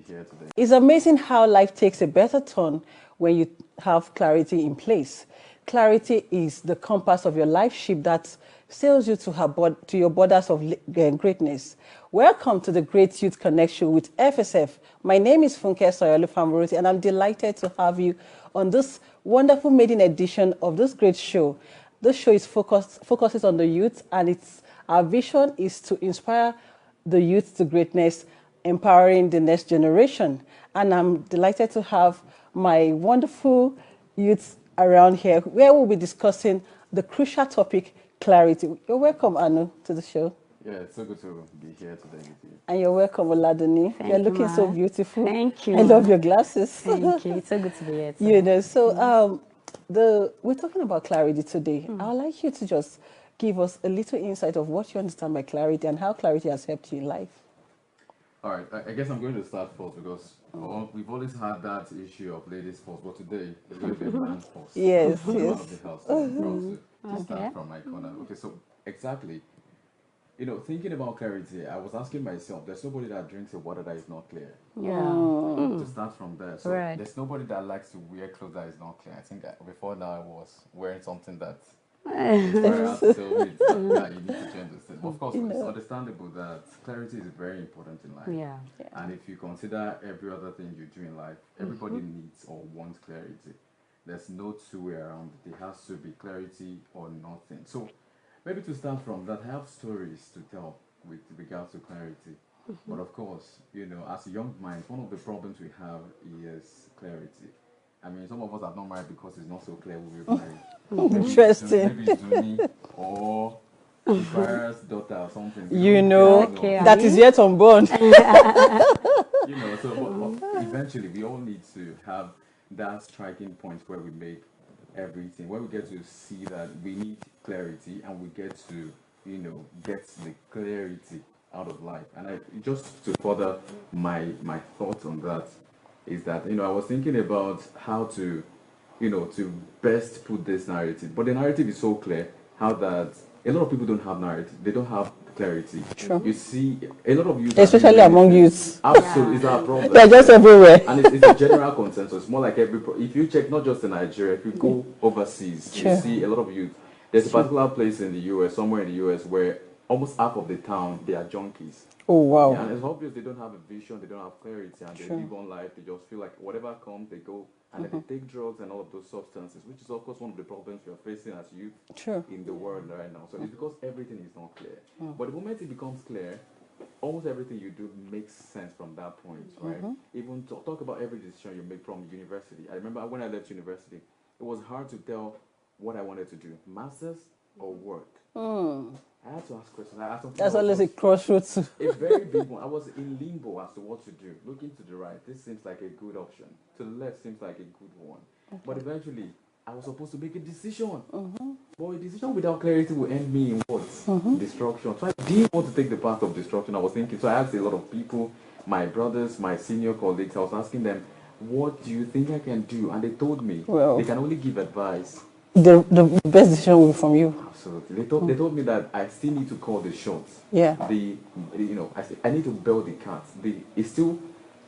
here today. It's amazing how life takes a better turn when you have clarity in place. Clarity is the compass of your life ship that sails you to your borders of greatness. Welcome to the Great Youth Connection with FSF. My name is Funke Soyolu Famuroti, and I'm delighted to have you on this wonderful maiden edition of this great show. This show is focuses on the youth, and our vision is to inspire the youth to greatness, empowering the next generation. And I'm delighted to have my wonderful youth around here, where we'll be discussing the crucial topic, clarity. You're welcome, Anu, to the show. Yeah, it's so good to be here today with you. And you're welcome, Oladuni. You're looking so beautiful. Thank you. I love your glasses. Thank you. It's so good to be here. You know, so we're talking about clarity today. I would like you to just give us a little insight of what you understand by clarity and how clarity has helped you in life. All right, I guess I'm going to start first because we've always had that issue of ladies first, but today it's going to be a man first. Yes, So yes. one of the house to start from my corner. Okay, so exactly, you know, thinking about clarity, I was asking myself, there's nobody that drinks a water that is not clear. Yeah. To start from there. So Right. there's nobody that likes to wear clothes that is not clear. I think before now I was wearing something that so you need to change this thing. Of course, it's understandable that clarity is very important in life. Yeah. And if you consider every other thing you do in life, everybody needs or wants clarity. There's no two way around it. There has to be clarity or nothing. So maybe to start from that, I have stories to tell with regards to clarity. But of course, you know, as a young mind, one of the problems we have is clarity. I mean, some of us are not married because it's not so clear we will marry. Interesting. Maybe it's Duni or Inspirer's daughter or something. You know, Okay, that is yet unborn. You know, so but eventually we all need to have that striking point where we make everything, where we get to see that we need clarity and we get to, you know, get the clarity out of life. And just to further my thoughts on that is that, you know, I was thinking about how to, you know, to best put this narrative. But the narrative is so clear how that a lot of people don't have narrative. They don't have clarity. Sure. You see, a lot of youth, Especially among youths. absolutely, is our problem. They're just everywhere. And it's a general consensus. More like if you check not just in Nigeria, if you go overseas, Sure. you see a lot of youth. There's a particular place in the US, somewhere in the US, where almost half of the town they are junkies. Oh, wow. Yeah, and it's obvious they don't have a vision, they don't have clarity, and they Sure. live on life. They just feel like whatever comes, they go, and then they take drugs and all of those substances, which is of course one of the problems we are facing as youth Sure. in the world right now. So it's because everything is not clear. But the moment it becomes clear, almost everything you do makes sense from that point, right? Even to talk about every decision you make from university. I remember when I left university, it was hard to tell what I wanted to do, masters or work. I had to ask questions. I asked some That's people, always a crossroads. a very big one. I was in limbo as to what to do. Looking to the right, this seems like a good option. To the left seems like a good one. But eventually, I was supposed to make a decision. But a decision without clarity will end me in what? Destruction. So I didn't want to take the path of destruction. I was thinking. So I asked a lot of people, my brothers, my senior colleagues. I was asking them, what do you think I can do? And they told me Well, they can only give advice. the best decision will be from you. Absolutely. They told me that I still need to call the shots. Yeah. You know, I need to bell the cat. It's still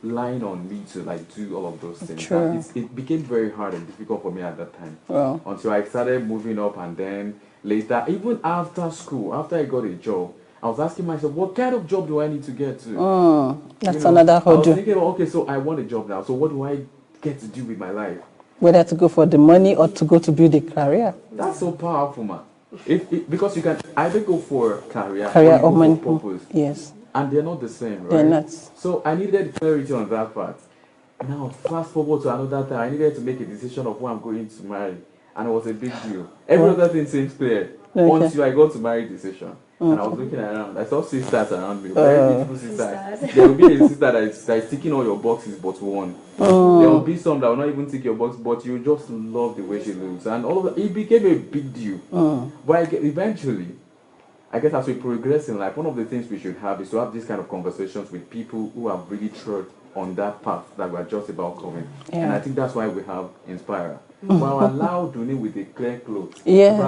lying on me to like do all of those things. True. It became very hard and difficult for me at that time. Well, Until I started moving up, and then later, even after school, after I got a job, I was asking myself, what kind of job do I need to get to? that's You know, another I was hurdle. thinking, okay, so I want a job now. So what do I get to do with my life? Whether to go for the money or to go to build a career. That's so powerful, man. Because you can either go for career Career or you or go money. for purpose. Yes. And they're not the same, right? They're not. So I needed clarity on that part. Now, fast forward to another time, I needed to make a decision of who I'm going to marry. And it was a big deal. Every other thing seems clear until I got to marry decision. And I was looking around. I saw sisters around me, very beautiful sisters. There will be a sister that is ticking all your boxes but one. There will be some that will not even tick your box, but you just love the way she looks. And all of that, it became a big deal. But eventually, I guess as we progress in life, one of the things we should have is to have these kind of conversations with people who have really trod on that path that we're just about coming. And I think that's why we have Inspire. Well, allow Duni with a clear cloth. Yes.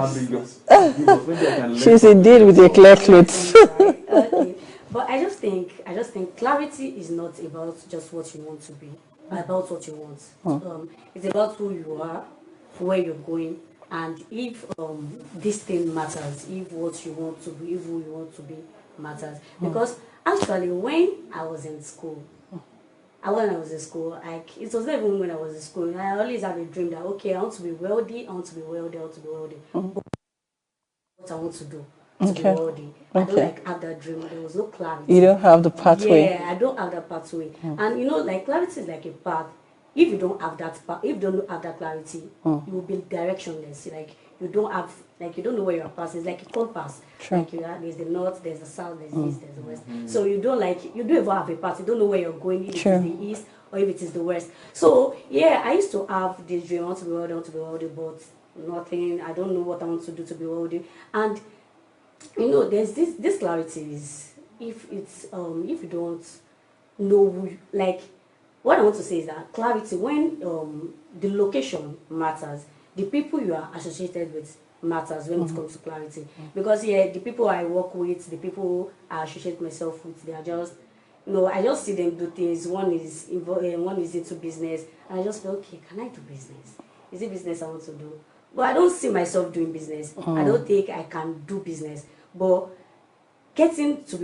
Probably maybe I can learn She's from indeed with a clear clothes. Okay. But I just think clarity is not about just what you want to be, but about what you want. It's about who you are, where you're going, and if this thing matters, if what you want to be, if who you want to be matters. Because actually, when I was in school, when I was in school, like it was not even when I was in school. I always had a dream that okay, I want to be wealthy, I want to be wealthy, I want to be wealthy. What I want to do to be wealthy. I don't like have that dream. There was no clarity. You don't have the pathway. Yeah, I don't have that pathway. And you know, like clarity is like a path. If you don't have that path, if you don't have that clarity, you will be directionless. Like you don't have, like you don't know where your path is. Like a compass. True. Like there's the north, there's the south, there's the east, there's the west. So you don't even have a path. You don't know where you're going. If it is the east or if it is the west. So yeah, I used to have this dream. I want to be wealthy, I want to be wealthy, but nothing. I don't know what I want to do to be wealthy. And you know, there's this clarity is if you don't know who you, like what I want to say is that clarity when the location matters, the people you are associated with matters when it comes to clarity. Because yeah, the people I work with, the people I associate myself with, they are just I just see them do things. One is into business, and I just feel okay. Can I do business? Is it business I want to do? But I don't see myself doing business. I don't think I can do business. But getting to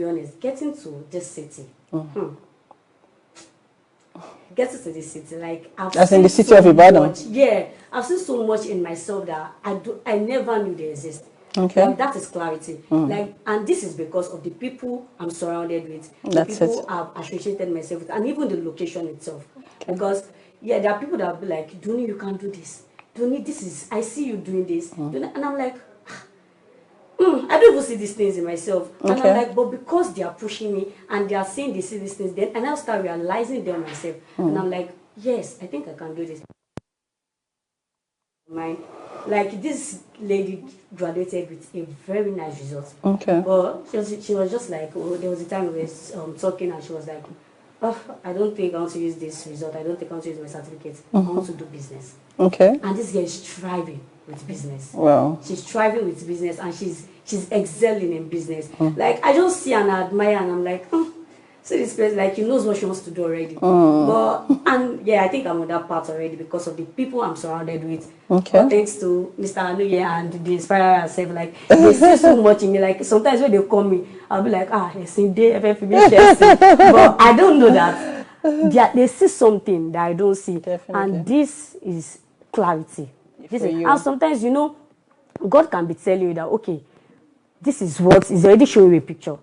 this city, getting to this city, like As in the city of Ibadan. Yeah, I've seen so much in myself that I never knew they exist. Okay. And that is clarity. Like, and this is because of the people I'm surrounded with, the people I've associated myself with, and even the location itself. Okay. Because yeah, there are people that will be like, Duni, you can't do this. Duni, I see you doing this. And I'm like, I don't even see these things in myself. And I'm like, but because they are pushing me and they are saying they see these things, then and I'll start realizing them myself. And I'm like, yes, I think I can do this. Like this lady graduated with a very nice result. Okay. But she was just like, there was a time we were talking and she was like, oh, I don't think I want to use this result. I don't think I want to use my certificate. I want to do business. Okay. And this girl is thriving with business. Wow. She's thriving with business and she's excelling in business. Like I just see and I admire and I'm like, see this person, like she knows what she wants to do already. But and yeah, I think I'm on that part already because of the people I'm surrounded with. Okay. But thanks to Mr. Anuye and the Inspire herself, like they see so much in me. Like sometimes when they call me, I'll be like, it's in day but I don't know that. They see something that I don't see. Definitely. And this is clarity. And sometimes God can be telling you that okay, this is what is already showing you a picture.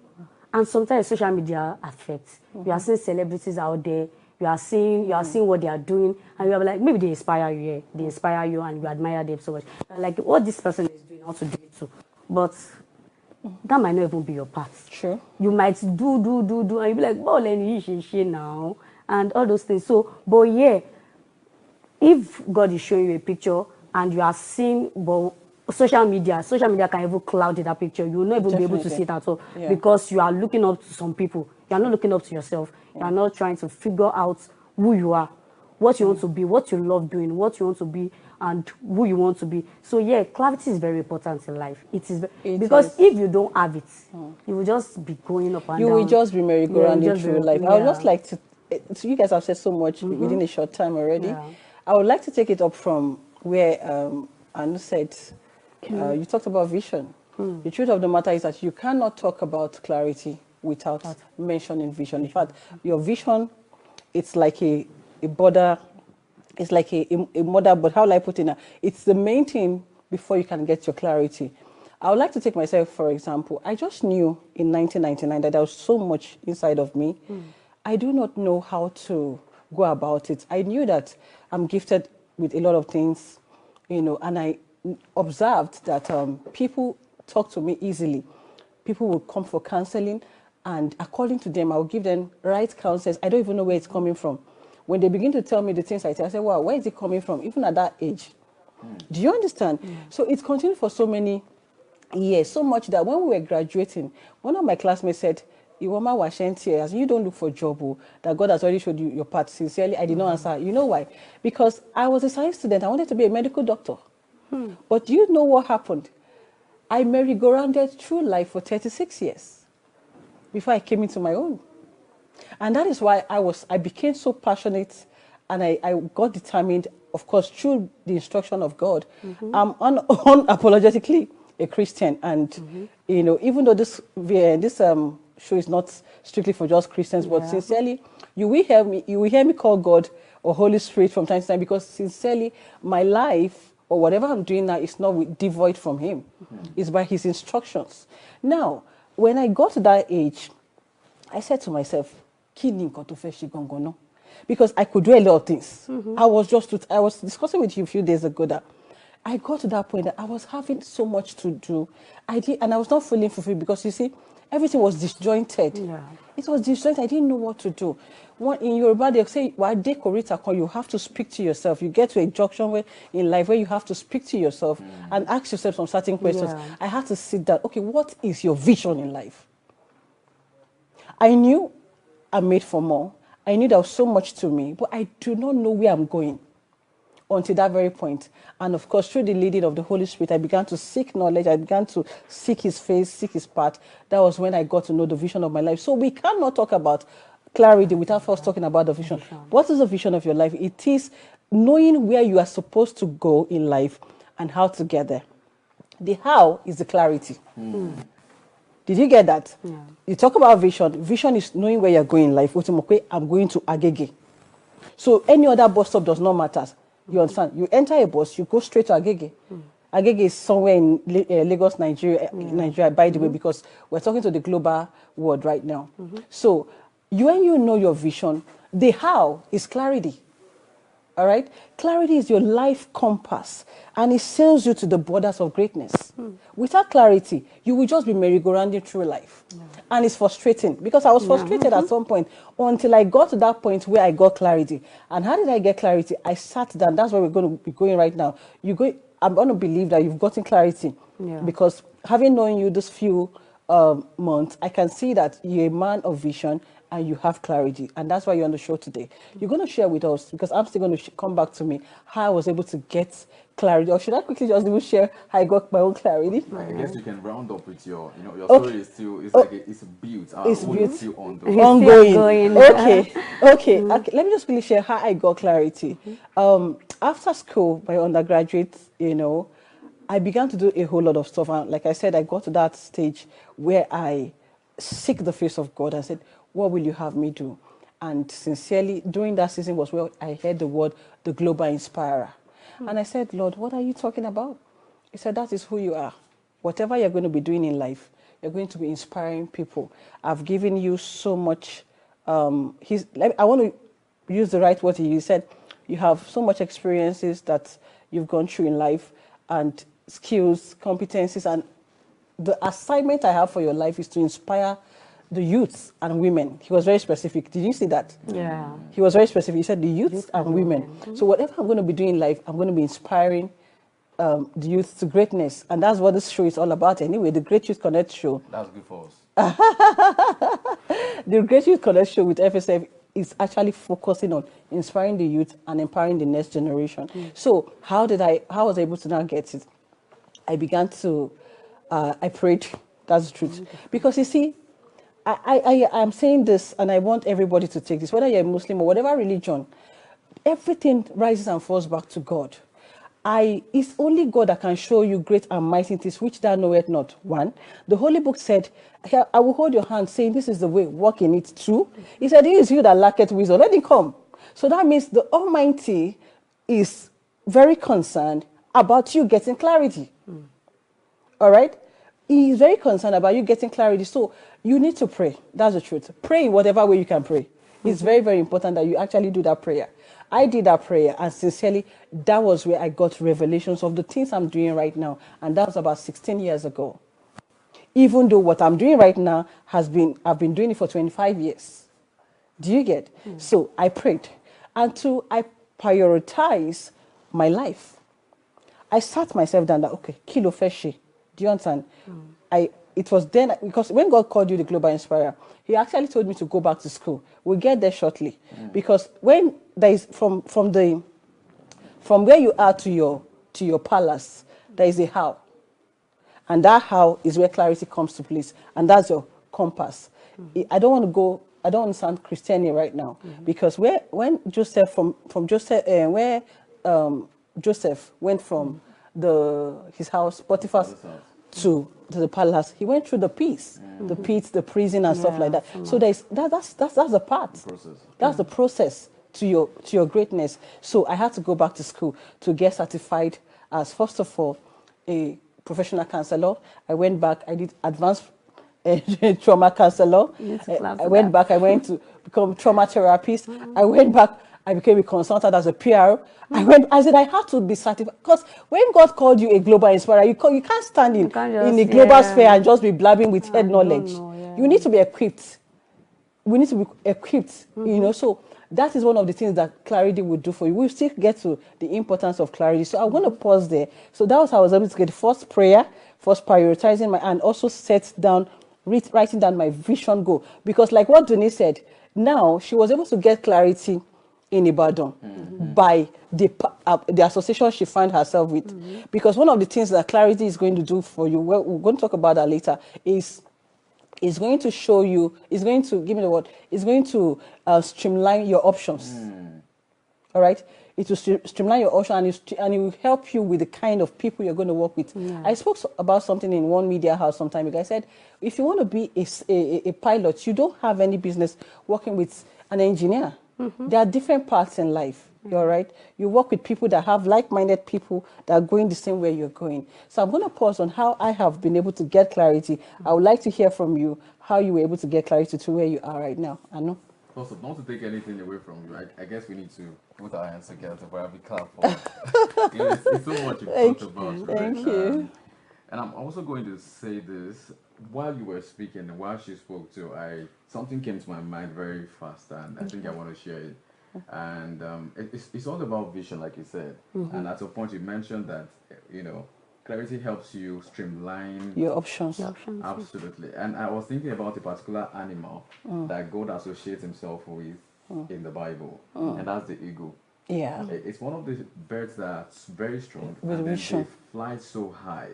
And sometimes social media affects. You are seeing celebrities out there. You are seeing what they are doing, and you are like, maybe they inspire you. Yeah, they inspire you, and you admire them so much. Like what this person is doing, how to do it too. But that might not even be your path. Sure. You might do, and you be like, "Oh, let me she now," and all those things. So, but yeah, if God is showing you a picture and you are seeing, but social media can even cloud that picture. You will not even be able to see it at all because you are looking up to some people. You are not looking up to yourself. You are not trying to figure out who you are, what you want to be, what you love doing, what you want to be, and who you want to be. So yeah, clarity is very important in life. Because if you don't have it, you will just be going up and down. You will just be merry-go-rounding through life. I would just like to. You guys have said so much within a short time already. Yeah. I would like to take it up from where Anu said. You talked about vision. The truth of the matter is that you cannot talk about clarity without mentioning vision. In fact, your vision, it's like a border, it's like a mother, but how will I put it now? It's the main thing before you can get your clarity. I would like to take myself, for example. I just knew in 1999 that there was so much inside of me. I do not know how to go about it. I knew that I'm gifted with a lot of things, and I observed that people talk to me easily. People will come for counseling, and according to them, I'll give them right counsels. I don't even know where it's coming from. When they begin to tell me the things I say, wow, where is it coming from? Even at that age. Do you understand? So it's continued for so many years, so much that when we were graduating, one of my classmates said, Iwoma Washenti, as you don't look for a job, that God has already showed you your path. Sincerely, I did not answer. You know why? Because I was a science student. I wanted to be a medical doctor. But do you know what happened? I merry-go-rounded through life for 36 years. before I came into my own. And that is why I became so passionate, and I got determined, of course, through the instruction of God. I'm unapologetically a Christian. And, you know, even though this show is not strictly for just Christians, but sincerely, you will hear me call God or Holy Spirit from time to time, because sincerely, my life or whatever I'm doing now is not devoid from Him. It's by His instructions. Now, when I got to that age, I said to myself, because I could do a lot of things. I was discussing with you a few days ago that I got to that point that I was having so much to do. And I was not feeling fulfilled, because you see, everything was disjointed. Yeah. It was disjointed. I didn't know what to do. In Yoruba, they say, you have to speak to yourself. You get to a junction in life where you have to speak to yourself and ask yourself some certain questions. Yeah. I had to sit down. Okay, what is your vision in life? I knew I'm made for more. I knew there was so much to me, but I do not know where I'm going until that very point. And of course, through the leading of the Holy Spirit, I began to seek knowledge. I began to seek His face, seek His path. That was when I got to know the vision of my life. So we cannot talk about clarity without first talking about the vision. What is the vision of your life? It is knowing where you are supposed to go in life and how to get there. The how is the clarity. Did you get that? Yeah. You talk about vision. Vision is knowing where you're going in life. I'm going to Agege. So any other bus stop does not matter. You understand? You enter a bus, you go straight to Agege. Agege is somewhere in Lagos, Nigeria, by the way, because we're talking to the global world right now. So when you know your vision, the how is clarity. All right? Clarity is your life compass, and it sails you to the borders of greatness. Without clarity, you will just be merry-go-rounding through life. And it's frustrating, because I was frustrated at some point until I got to that point where I got clarity. And how did I get clarity? I sat down. That's where we're going to be going right now. I'm going to believe that you've gotten clarity, because having known you this few months, I can see that you're a man of vision and you have clarity, and that's why you're on the show today. You're going to share with us, because I'm still going to come back to me, how I was able to get clarity. Or should I quickly just even share how I got my own clarity? I guess you can round up with your story is still, it's like it's built. It's built. Still Ongoing. Okay. Okay. Let me just quickly share how I got clarity. After school, my undergraduate, I began to do a whole lot of stuff. And like I said, I got to that stage where I seek the face of God. I said, what will you have me do? And sincerely, during that season was where I heard the word, the Global Inspirer. And I said, Lord, what are you talking about? He said, that is who you are. Whatever you're going to be doing in life, you're going to be inspiring people. I've given you so much. I want to use the right word. He said, you have so much experiences that you've gone through in life, and skills, competencies, and the assignment I have for your life is to inspire the youths and women. He was very specific. Did you see that? Yeah. He was very specific. He said the youths and women. So whatever I'm going to be doing in life, I'm going to be inspiring the youth to greatness. And that's what this show is all about anyway, the Great Youth Connect show. That's good for us. The Great Youth Connect show with FSF is actually focusing on inspiring the youth and empowering the next generation. So how was I able to now get it? I began to, I prayed. That's the truth. Because you see, I'm saying this, and I want everybody to take this, whether you're a Muslim or whatever religion, everything rises and falls back to God. It's only God that can show you great and mighty things which thou knowest not. One, the Holy Book said, I will hold your hand, saying, this is the way, walk in it. Two, He said, it is you that lacketh wisdom, let him come. So that means the Almighty is very concerned about you getting clarity. All right? He is very concerned about you getting clarity. So you need to pray. That's the truth. Pray in whatever way you can pray. It's very, very important that you actually do that prayer. I did that prayer, and sincerely, that was where I got revelations of the things I'm doing right now. And that was about 16 years ago. Even though what I'm doing right now I've been doing it for 25 years. Do you get? So I prayed. And I prioritize my life. I sat myself down that, okay, kilo feshi. Do you understand? It was then, because when God called you the Global Inspirer, He actually told me to go back to school. We'll get there shortly. Because when there is, from where you are to your palace, there is a how. And that how is where clarity comes to place. And that's your compass. I don't want to sound Christian right now, because when Joseph from Joseph where Joseph went from his house, Potiphar's, to the palace, he went through the pits, the prison and stuff like that. So that's the part. That's the process to your greatness. So I had to go back to school to get certified as, first of all, a professional counselor. I went back, I did advanced trauma counselor. I went back, I went to become trauma therapist. I went back, I became a consultant as a PR. I said I had to be certified, because when God called you a global inspirer, you can't stand in a global sphere and just be blabbing with head knowledge. You need to be equipped. We need to be equipped, so that is one of the things that clarity will do for you. We'll still get to the importance of clarity. So I'm going to pause there. So that was how I was able to get the first prayer, first prioritizing and also writing down my vision goal. Because like what Denise said, now she was able to get clarity in Ibadan by the association she found herself with. Because one of the things that clarity is going to do for you, we're going to talk about that later, is going to show you, is going to, give me the word, is going to streamline your options. All right? It will streamline your options, and it will help you with the kind of people you're going to work with. I spoke about something in one media house some time ago. I said, if you want to be a pilot, you don't have any business working with an engineer. There are different paths in life. All right? You work with people that have like-minded people that are going the same way you're going. So I'm going to pause on how I have been able to get clarity. I would like to hear from you how you were able to get clarity to where you are right now. I know. Also, not to take anything away from you, I guess we need to put our hands together for every clap. It's so much you've talked about. Thank you. And I'm also going to say this, while you were speaking and while she spoke too, something came to my mind very fast, and I think I want to share it. And it's all about vision, like you said. And at a point you mentioned that, clarity helps you streamline your options. Absolutely. And I was thinking about a particular animal that God associates himself with in the Bible, and that's the eagle. Yeah. It's one of the birds that's very strong, with and vision. they fly so high.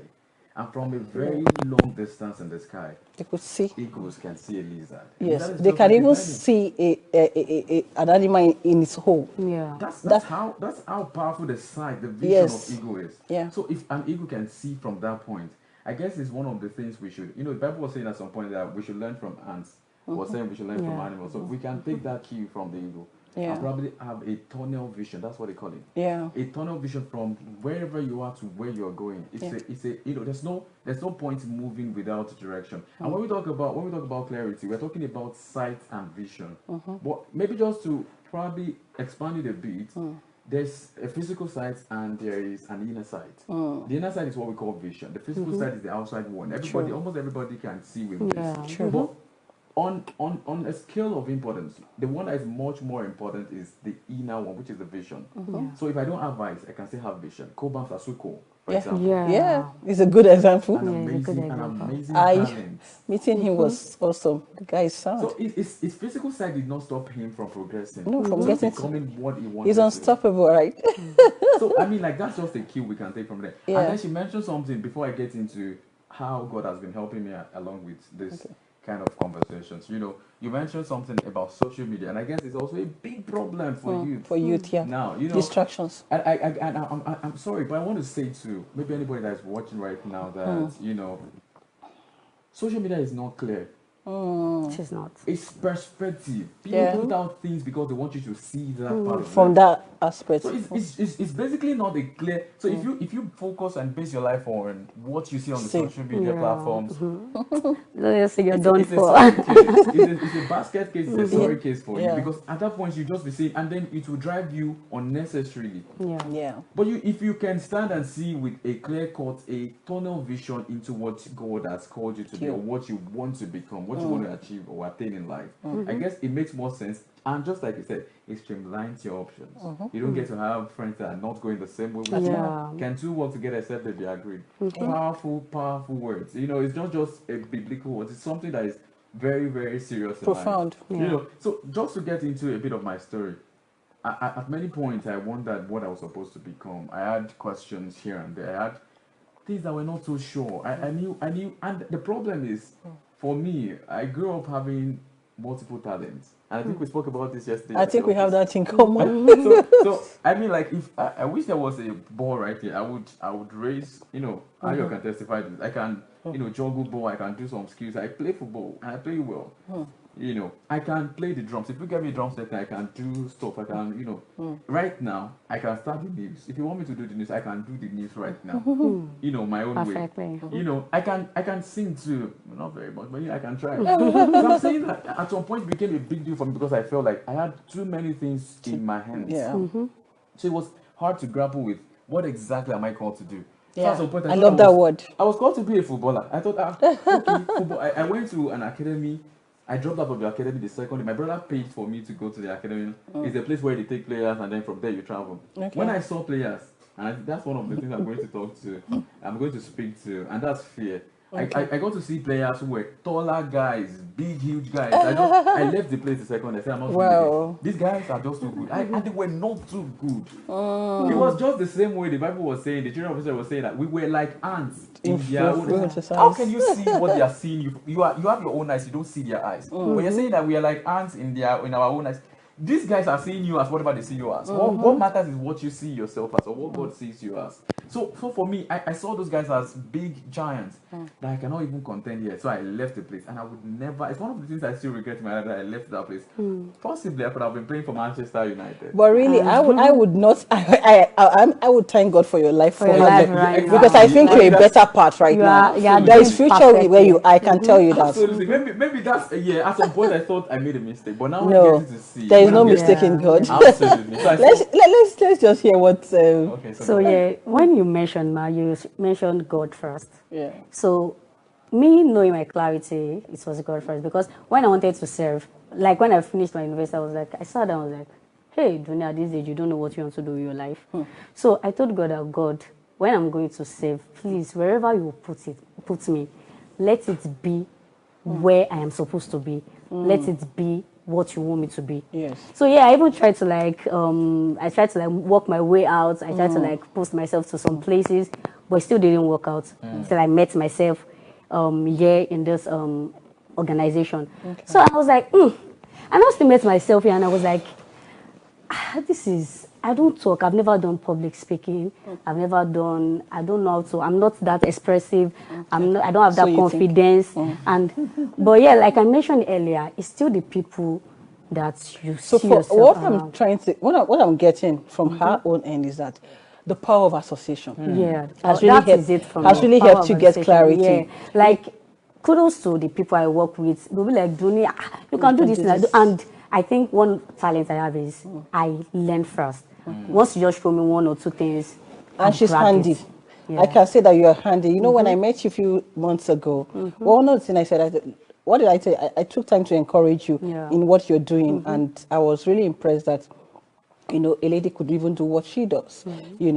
And from a very long distance in the sky, they could see. Eagles can see a lizard. Yes, they can even see an animal in its hole. Yeah. That's how powerful the sight, the vision of eagle is. Yeah. So if an eagle can see from that point, I guess it's one of the things we should, the Bible was saying at some point that we should learn from ants. Was saying we should learn from animals. So we can take that cue from the eagle. And probably have a tunnel vision. That's what they call it. Yeah. A tunnel vision from wherever you are to where you're going. It's a there's no point moving without direction. And when we talk about clarity, we're talking about sight and vision. But maybe just to probably expand it a bit, there's a physical sight and there is an inner sight. The inner sight is what we call vision. The physical sight is the outside one. Almost everybody can see with this. But on a scale of importance, the one that is much more important is the inner one, which is the vision. So if I don't have eyes, I can still have vision. Koban Sasuko, for example. Yeah, it's a good example. An amazing talent. Meeting him was awesome. The guy is sound. So his physical side did not stop him from progressing. No, from becoming what he wanted. He's unstoppable, right? So I mean, like, that's just a key we can take from there. And then she mentioned something before I get into how God has been helping me along with this kind of conversations. You mentioned something about social media, and I guess it's also a big problem for youth. For youth, now distractions. And I'm sorry, but I want to say to maybe anybody that's watching right now that social media is not clear. She's not. It's perspective. People put out things because they want you to see that part of from that aspect. So it's basically not a clear. So if you focus and base your life on what you see on the social media platforms, you're done for. It's a basket case. It's a sorry case for you, because at that point you just be saying, and then it will drive you unnecessarily. But if you can stand and see with a clear cut, a tunnel vision into what God has called you to be, or what you want to become, what you want to achieve or attain in life, I guess it makes more sense. And just like you said, it streamlines your options. You don't get to have friends that are not going the same way with you. Can two work together except that they agreed? Powerful words. It's not just a biblical word. It's something that is very, very serious. Profound. So just to get into a bit of my story, at many points I wondered what I was supposed to become. I had questions here and there. I had things that were not so sure. I knew, and the problem is, for me, I grew up having multiple talents. And I think we spoke about this yesterday. I think we have that in common. So I mean, like, if I wish there was a ball right here, I would raise, Ayo can testify to this. I can, juggle ball, I can do some skills. I play football and I play well. I can play the drums. If you give me a drum set, I can do stuff. I can, right now, I can start the news. If you want me to do the news, I can do the news right now. My own Perfectly. way. I can sing too. Not very much, but I can try. So I'm saying that at some point it became a big deal for me because I felt like I had too many things in my hands. Yeah. So it was hard to grapple with what exactly am I called to do. Yeah. So at some point, I love that word. I was called to be a footballer. I thought, okay, football. I went to an academy. I dropped out of the academy the second day. My brother paid for me to go to the academy. It's a place where they take players and then from there you travel. Okay. When I saw players, and that's one of the things I'm going to talk to, I'm going to speak to, and that's fear. Okay. I got to see players who were taller guys, big, huge guys. I left the place the second. I said, I'm not doing it. These guys are just too good. And they were not too good. It was just the same way the Bible was saying, the children of Israel was saying that we were like ants in their own. How can you see what they are seeing? You have your own eyes, you don't see their eyes. When you're saying that we are like ants in our own eyes, these guys are seeing you as whatever they see you as. What matters is what you see yourself as, or what God sees you as. So for me, I saw those guys as big giants that I cannot even contend here. So I left the place, and I would never. It's one of the things I still regret in my life that I left that place. Possibly I could have been playing for Manchester United. But really, I would not. I would thank God for your life because I think you're a better part right now. There is future where you. I can tell you that. Absolutely. Maybe that's at some point I thought I made a mistake, but now no, I'm getting to see. There is no mistake in God. Absolutely. So let's just hear what. When you mentioned you mentioned God first. Yeah. So me knowing my clarity, it was God first, because when I wanted to serve, like when I finished my university, I sat down, I was like, hey, Dunia, at this age, you don't know what you want to do with your life. So I told God that, God, when I'm going to serve, please, wherever you put me, let it be where I am supposed to be. Let it be what you want me to be. Yes. So I even tried to work my way out. I tried to post myself to some places, but it still didn't work out. Till I met myself here in this organization. Okay. So I was like, and I still met myself here, and I was like, I don't talk. I've never done public speaking. I don't know how to. I'm not that expressive. I don't have that confidence. But like I mentioned earlier, it's still the people that you see yourself what around. I'm trying to, what I'm getting from her own end is that the power of association. Has really helped you get clarity. Yeah. Like, kudos to the people I work with. They'll be like, Dunia, you can do this. And I think one talent I have is I learn first. Once you just show me one or two things, and she's handy. I can say that you are handy. When I met you a few months ago, one of the things I said, what did I say? I took time to encourage you in what you're doing, and I was really impressed that a lady could even do what she does.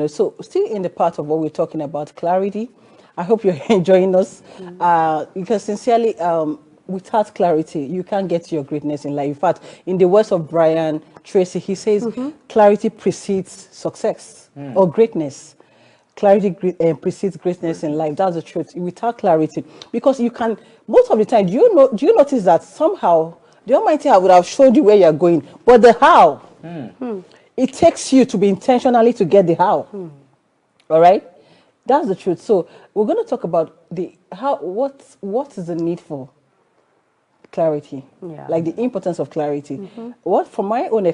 So still in the part of what we're talking about, clarity. I hope you're enjoying us because sincerely, without clarity, you can't get to your greatness in life. In fact, in the words of Brian Tracy, he says, clarity precedes success or greatness. Clarity precedes greatness in life. That's the truth. Without clarity, because you can, most of the time, do you notice that somehow the Almighty would have showed you where you're going, but the how, it takes you to be intentionally to get the how. All right? That's the truth. So we're going to talk about the how. What is the need for clarity, like the importance of clarity. From my own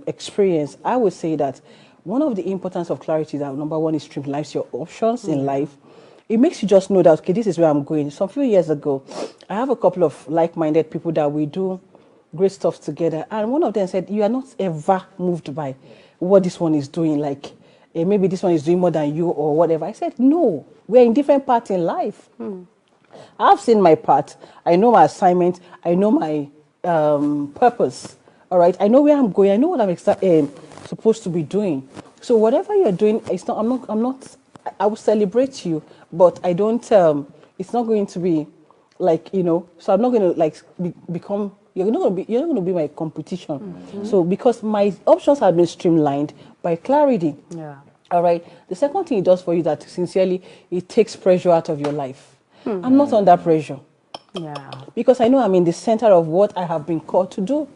experience, I would say that one of the importance of clarity is that number one, it streamlines your options in life. It makes you just know that, okay, this is where I'm going. Some few years ago, I have a couple of like-minded people that we do great stuff together, and one of them said, you are not ever moved by what this one is doing, like maybe this one is doing more than you or whatever. I said, no, we're in different parts in life. I've seen my part. I know my assignment. I know my purpose. All right. I know where I'm going. I know what I'm supposed to be doing. So whatever you're doing, it's not. I'm not. I will celebrate you, but I don't. It's not going to be like So I'm not going to become. You're not going to be my competition. So because my options have been streamlined by clarity. Yeah. All right. The second thing it does for you that sincerely it takes pressure out of your life. I'm not under pressure. Yeah. Because I know I'm in the center of what I have been called to do.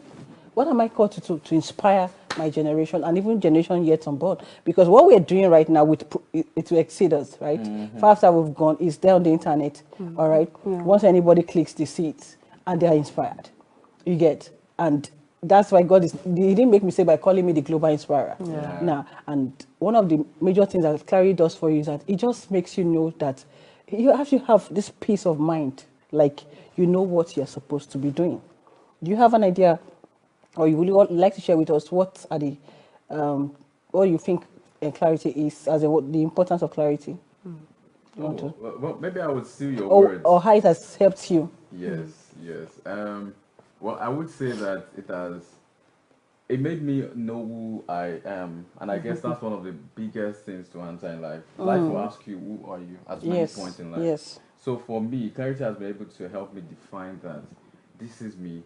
What am I called to do? To inspire my generation and even generation yet on board. Because what we're doing right now, it will exceed us, right? Far after we've gone, it's there on the internet, all right? Yeah. Once anybody clicks, they see it, and they are inspired. You get? And that's why God he didn't make me say by calling me the global inspirer. Yeah. Now, and one of the major things that Clarity does for you is that it just makes you know that you actually have this peace of mind, like you know what you're supposed to be doing. Do you have an idea, or you would like to share with us what are the, what you think clarity is, as the importance of clarity? Well, maybe I would steal your words. Or how it has helped you. Yes, yes. Well, I would say that it made me know who I am, and I guess that's one of the biggest things to answer in life. Life will ask you, who are you, at many points in life. Yes. So for me, clarity has been able to help me define that this is me,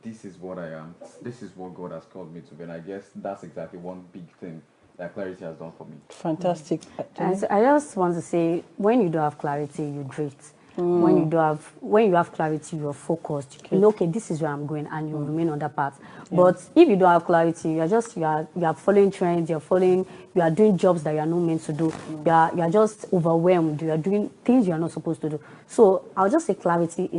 this is what I am, this is what God has called me to be, and I guess that's exactly one big thing that clarity has done for me. Fantastic. And so I just want to say, when you don't have clarity, you drift. When you have clarity, you're focused. You know, okay, this is where I'm going, and you remain on that path. Yeah. But if you don't have clarity, you are following trends. You are doing jobs that you are not meant to do. You are just overwhelmed. You are doing things you are not supposed to do. So I'll just say clarity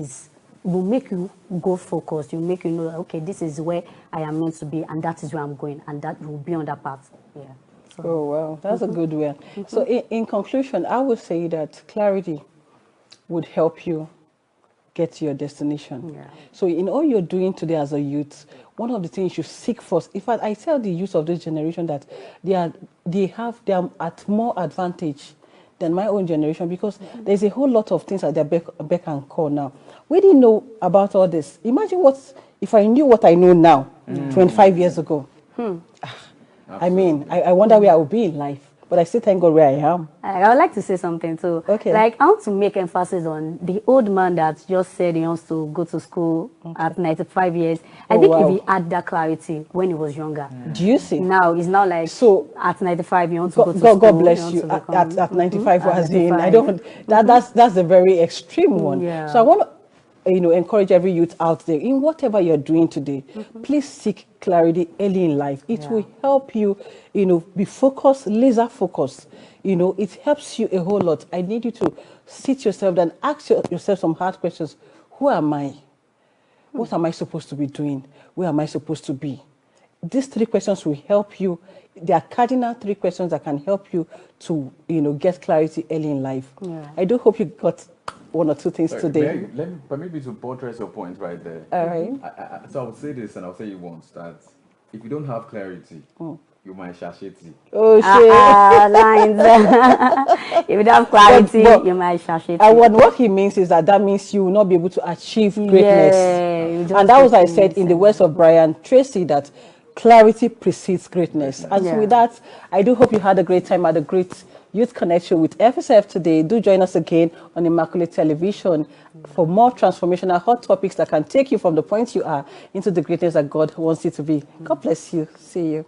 will make you go focused. Will make you know that, okay, this is where I am meant to be, and that is where I'm going, and that will be on that path. Yeah. So. Oh wow, that's a good one. So in conclusion, I would say that clarity would help you get to your destination. Yeah. So in all you're doing today as a youth, one of the things you seek first, in fact, I tell the youth of this generation that they are at more advantage than my own generation, because there's a whole lot of things at their beck and call now. We didn't know about all this. Imagine if I knew what I know now, 25 years ago. I mean, I wonder where I would be in life. But I still thank God where I am. I would like to say something too. Okay. Like, I want to make emphasis on the old man that just said he wants to go to school at 95 years. I think if he had that clarity when he was younger. Do you see? Now, it's not like at 95 you want to go to school. God bless you. At 95 was in. I don't. That's a very extreme one. Yeah. So I want to encourage every youth out there, in whatever you're doing today, please seek clarity early in life. It will help you, be focused, laser focused. It helps you a whole lot. I need you to sit yourself and ask yourself some hard questions. Who am I? What am I supposed to be doing? Where am I supposed to be? These 3 questions will help you. They are cardinal 3 questions that can help you to, get clarity early in life. Yeah. I do hope you got 1 or 2 things today. But maybe to buttress your point right there. All right. So I would say this, and I'll say it once, that if you don't have clarity, you might shasheti. Oh, shit. Lines. If you don't have clarity, you might shasheti. And what he means is that means you will not be able to achieve greatness. Yeah, and that was, I said, in the words of Brian Tracy, that clarity precedes greatness. And so with that, I do hope you had a great time at the Great Youth Connection with FSF today. Do join us again on Immaculate Television for more transformational hot topics that can take you from the point you are into the greatness that God wants you to be. God bless you. See you.